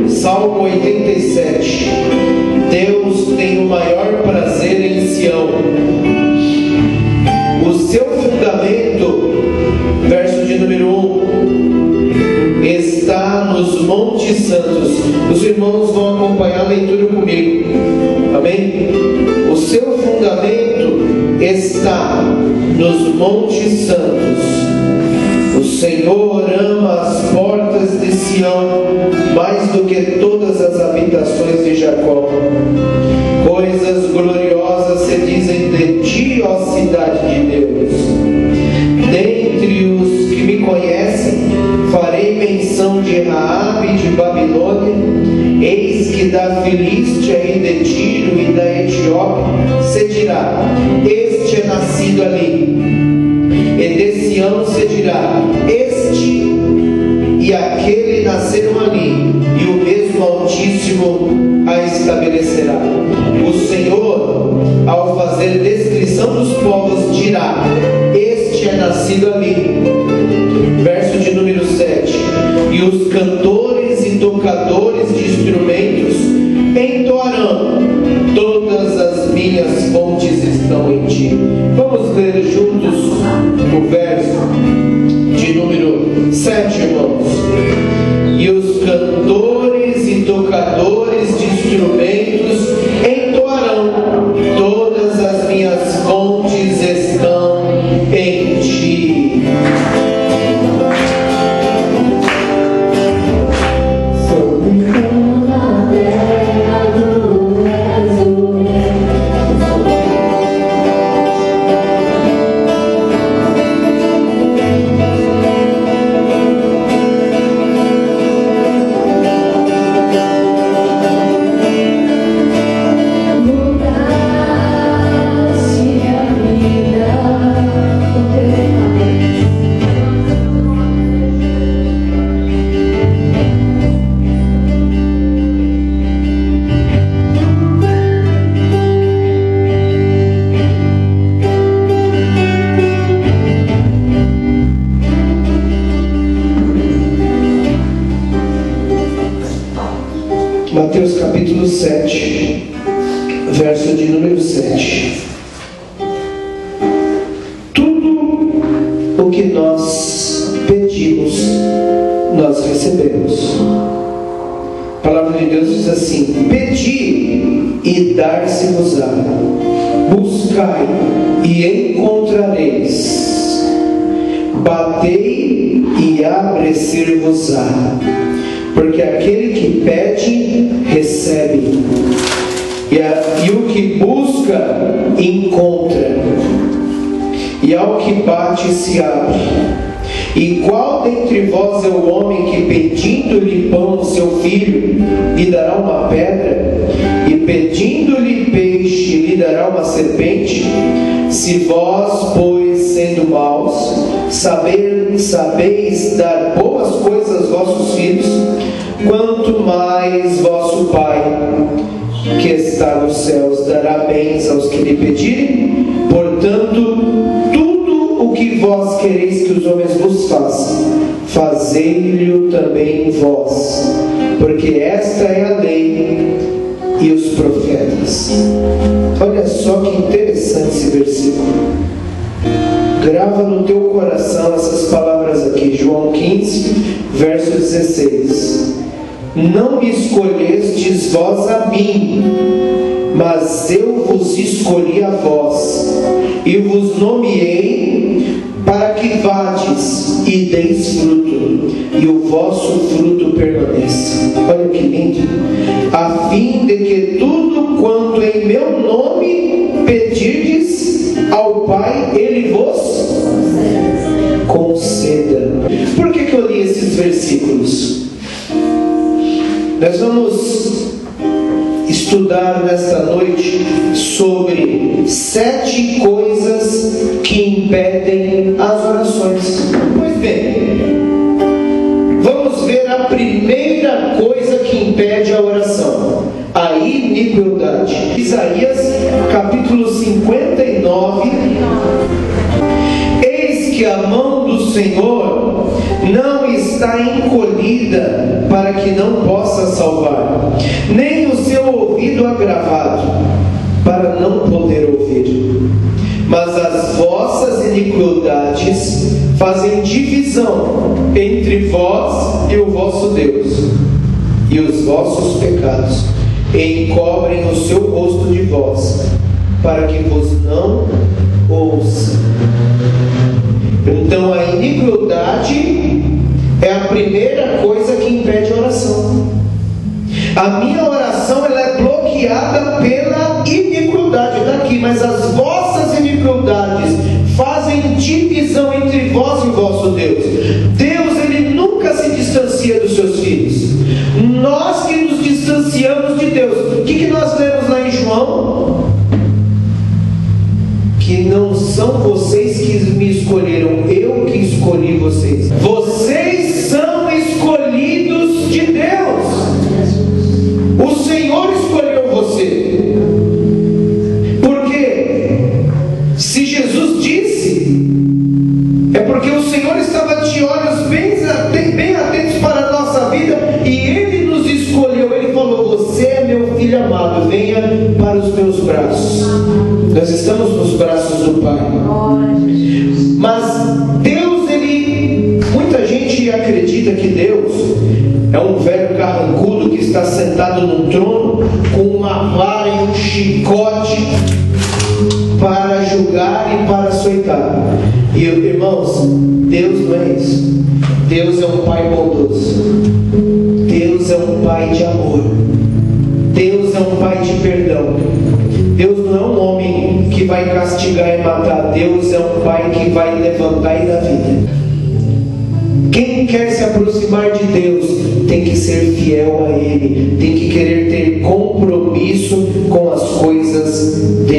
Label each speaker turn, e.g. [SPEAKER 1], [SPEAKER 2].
[SPEAKER 1] Salmo 87. Deus tem o maior prazer em Sião. O seu fundamento, verso de número 1, está nos montes santos. Os irmãos vão acompanhar a leitura comigo. Amém? O seu fundamento está nos montes santos. O Senhor ama as portas de Sião mais do que todas as habitações de Jacó. Coisas gloriosas se dizem de ti, ó cidade de Deus. Dentre os que me conhecem, farei menção de Raabe e de Babilônia. Eis que da Filístia e de Tiro e da Etiópia se dirá: este é nascido ali. E de Sião se dirá: este e aquele nasceram ali, e o mesmo Altíssimo a estabelecerá. O Senhor, ao fazer descrição dos povos, dirá: este é nascido ali. Verso de número 7. E os cantores e tocadores de instrumentos entoarão: todas as minhas fontes estão em ti. Vamos ler juntos o verso de número 7, irmãos. E os cantores e tocadores de instrumentos entoarão: todas as minhas fontes estão em ti. Mateus capítulo 7, verso de número 7. Tudo o que nós pedimos, nós recebemos. A palavra de Deus diz assim: pedi e dar-se-vos-á, buscai e encontrareis, batei e abre-se-vos-á. Porque aquele que pede, recebe, e o que busca, encontra, e ao que bate, se abre. E qual dentre vós é o homem que, pedindo-lhe pão ao seu filho, lhe dará uma pedra? E pedindo-lhe peixe, lhe dará uma serpente? Se vós, pois, sendo maus, sabeis dar boas coisas aos vossos filhos, quanto mais vosso Pai, que está nos céus, dará bens aos que lhe pedirem. Portanto, tudo o que vós quereis que os homens vos façam, fazei-lhe também vós, porque esta é a lei e os profetas. Olha só que interessante esse versículo. Grava no teu coração essas palavras aqui. João 15, verso 16. Não me escolhestes vós a mim, mas eu vos escolhi a vós, e vos nomeei para que vades e deis fruto, e o vosso fruto permaneça. Olha que lindo! A fim de que tudo quanto em meu nome pedirdes ao Pai, Ele vos conceda. Por que eu li esses versículos? Nós vamos estudar nesta noite sobre 7 coisas que impedem as orações. Pois bem, vamos ver a primeira coisa que impede a oração: a iniquidade. Isaías capítulo 59. Eis que a mão do Senhor não está encolhida para que não possa salvar, nem o seu ouvido agravado para não poder ouvir. Mas as vossas iniquidades fazem divisão entre vós e o vosso Deus, e os vossos pecados encobrem o seu rosto de vós, para que vos não ouça. Então a iniquidade é a primeira coisa que impede a oração. A minha oração ela é bloqueada pela iniquidade daqui, mas as vossas iniquidades fazem divisão entre vós e o vosso Deus. Deus ele nunca se distancia dos seus filhos. Nós que nos distanciamos de Deus. O que nós lemos lá em João? Que não são vocês que me escolheram, eu que escolhi vocês. Vocês são escolhidos de Deus. O Senhor escolheu você. Porque se Jesus disse, é porque o Senhor estava de olhos bem atentos para a nossa vida, e Ele nos escolheu. Ele falou: você é meu filho amado, venha para os meus braços. Nós estamos nos braços do Pai. Mas Deus, muita gente acredita que Deus é um velho carrancudo que está sentado num trono com uma vara e um chicote para julgar e para açoitar. E irmãos, Deus não é isso. Deus é um Pai bondoso. Deus é um Pai de amor. Deus é um Pai de perdão. Deus não é um homem que vai castigar e matar. Deus é um Pai que vai levantar e dar vida. Quem quer se aproximar de Deus tem que ser fiel a Ele, tem que querer ter compromisso com as coisas dele.